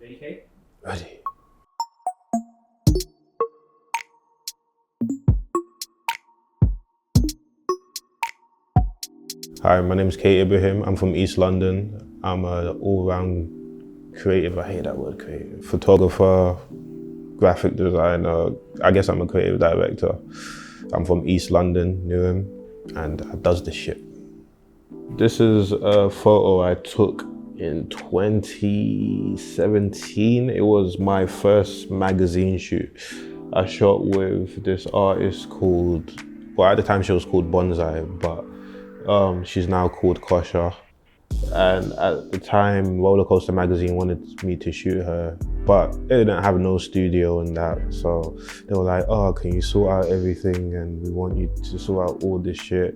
Ready? Ready. Hi, my name is Ibrahim. I'm from East London. I'm an all-round creative, I hate that word creative, photographer, graphic designer. I guess I'm a creative director. I'm from East London, Newham, and I does this shit. This is a photo I took in 2017. It was my first magazine shoot. I shot with this artist called, well, at the time she was called Bonsai, but she's now called Kosha. And at the time, Roller Coaster magazine wanted me to shoot her, but they didn't have no studio and that. So they were like, oh, can you sort out everything? And we want you to sort out all this shit.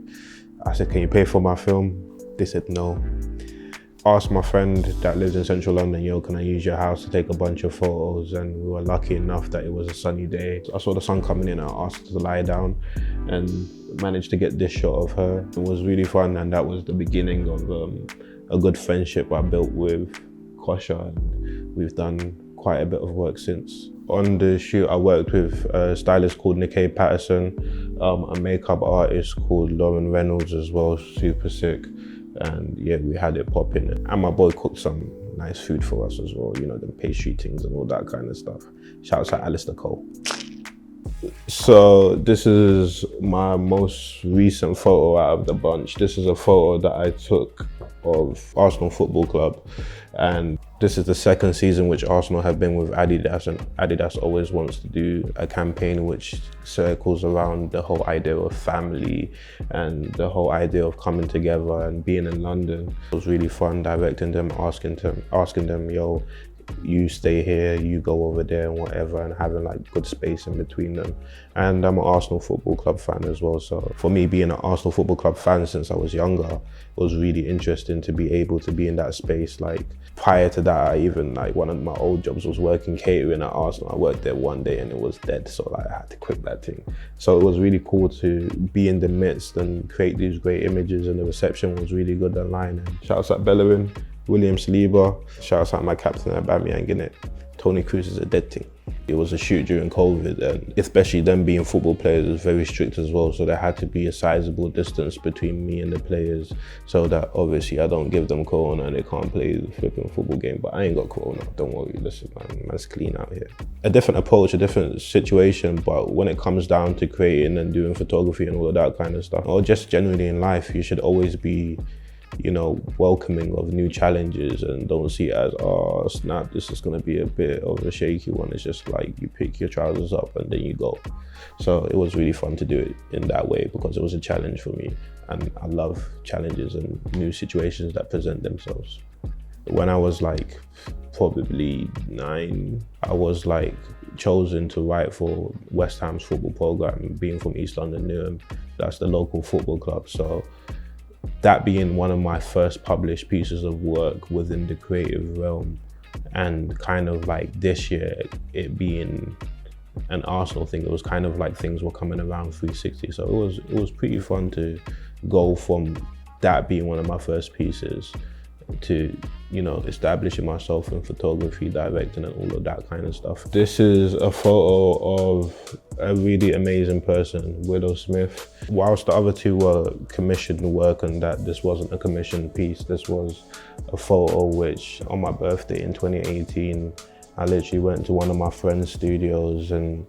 I said, can you pay for my film? They said no. Asked my friend that lives in central London, yo, can I use your house to take a bunch of photos? And we were lucky enough that it was a sunny day. I saw the sun coming in and I asked her to lie down and managed to get this shot of her. It was really fun, and that was the beginning of a good friendship I built with Kosha, and we've done quite a bit of work since. On the shoot, I worked with a stylist called Nikkei Patterson, a makeup artist called Lauren Reynolds as well, super sick. And yeah, we had it popping. And my boy cooked some nice food for us as well, you know, the pastry things and all that kind of stuff. Shouts out Alistair Cole. So this is my most recent photo out of the bunch. This is a photo that I took of Arsenal Football Club. And this is the second season which Arsenal have been with Adidas, and Adidas always wants to do a campaign which circles around the whole idea of family and the whole idea of coming together and being in London. It was really fun directing them, asking them, yo, you stay here, you go over there and whatever, and having like good space in between them. And I'm an Arsenal Football Club fan as well. So for me, being an Arsenal Football Club fan since I was younger, it was really interesting to be able to be in that space. Like prior to that, one of my old jobs was working catering at Arsenal. I worked there one day and it was dead. So like I had to quit that thing. So it was really cool to be in the midst and create these great images, and the reception was really good online. And shouts out Bellerin, William Saliba, shouts out my captain Aubameyang, innit? Tony Cruz is a dead thing. It was a shoot during COVID, and especially them being football players is very strict as well, so there had to be a sizable distance between me and the players so that obviously I don't give them corona and they can't play the flipping football game. But I ain't got corona, don't worry, listen man, man's clean out here. A different approach, a different situation, but when it comes down to creating and doing photography and all of that kind of stuff, or just generally in life, you should always be, you know, welcoming of new challenges, and don't see it as, oh snap, this is going to be a bit of a shaky one. It's just like you pick your trousers up and then you go. So it was really fun to do it in that way because it was a challenge for me, and I love challenges and new situations that present themselves. When I was like probably 9, I was like chosen to write for West Ham's football program, being from East London, Newham. That's the local football club. So that being one of my first published pieces of work within the creative realm, and kind of like this year, it being an Arsenal thing, it was kind of like things were coming around 360. So it was pretty fun to go from that being one of my first pieces to, you know, establishing myself in photography, directing and all of that kind of stuff. This is a photo of a really amazing person, Willow Smith. Whilst the other two were commissioned work and that this wasn't a commissioned piece, this was a photo which on my birthday in 2018, I literally went to one of my friend's studios and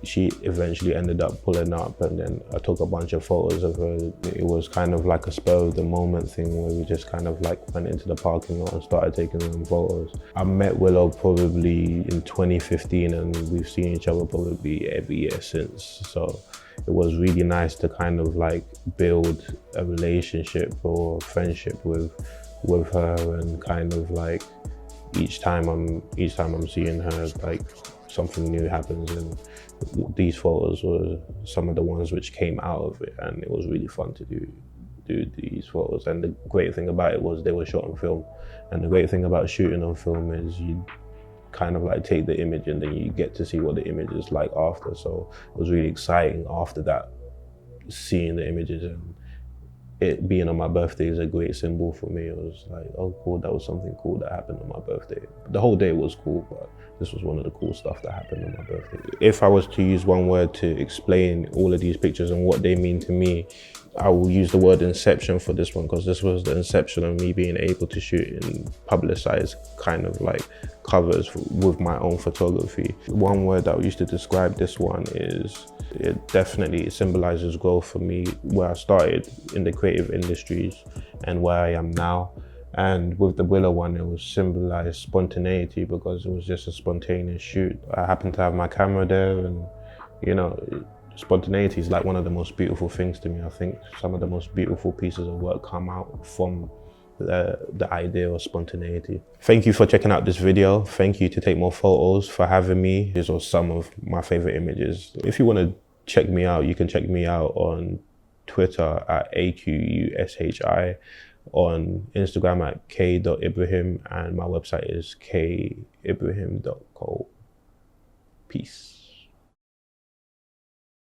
she eventually ended up pulling up, and then I took a bunch of photos of her. It was kind of like a spur of the moment thing where we just kind of like went into the parking lot and started taking them photos. I met Willow probably in 2015 and we've seen each other probably every year since. So it was really nice to kind of like build a relationship or friendship with her, and kind of like each time I'm seeing her, like something new happens, and these photos were some of the ones which came out of it, and it was really fun to do these photos. And the great thing about it was they were shot on film, and the great thing about shooting on film is you kind of like take the image and then you get to see what the image is like after. So it was really exciting after that, seeing the images and it being on my birthday is a great symbol for me. It was like, oh cool, that was something cool that happened on my birthday. The whole day was cool, but this was one of the cool stuff that happened on my birthday. If I was to use one word to explain all of these pictures and what they mean to me, I will use the word inception for this one, because this was the inception of me being able to shoot in publicized kind of like covers with my own photography. One word that I used to describe this one is, it definitely symbolizes growth for me, where I started in the creative industries and where I am now. And with the Willow one, it was symbolized spontaneity, because it was just a spontaneous shoot. I happened to have my camera there, and you know, spontaneity is like one of the most beautiful things to me. I think some of the most beautiful pieces of work come out from the idea of spontaneity. Thank you for checking out this video. Thank you to Take More Photos for having me. These are some of my favorite images. If you want to check me out, you can check me out on Twitter at AQUSHI, on Instagram at k.ibrahim, and my website is kibrahim.co. Peace.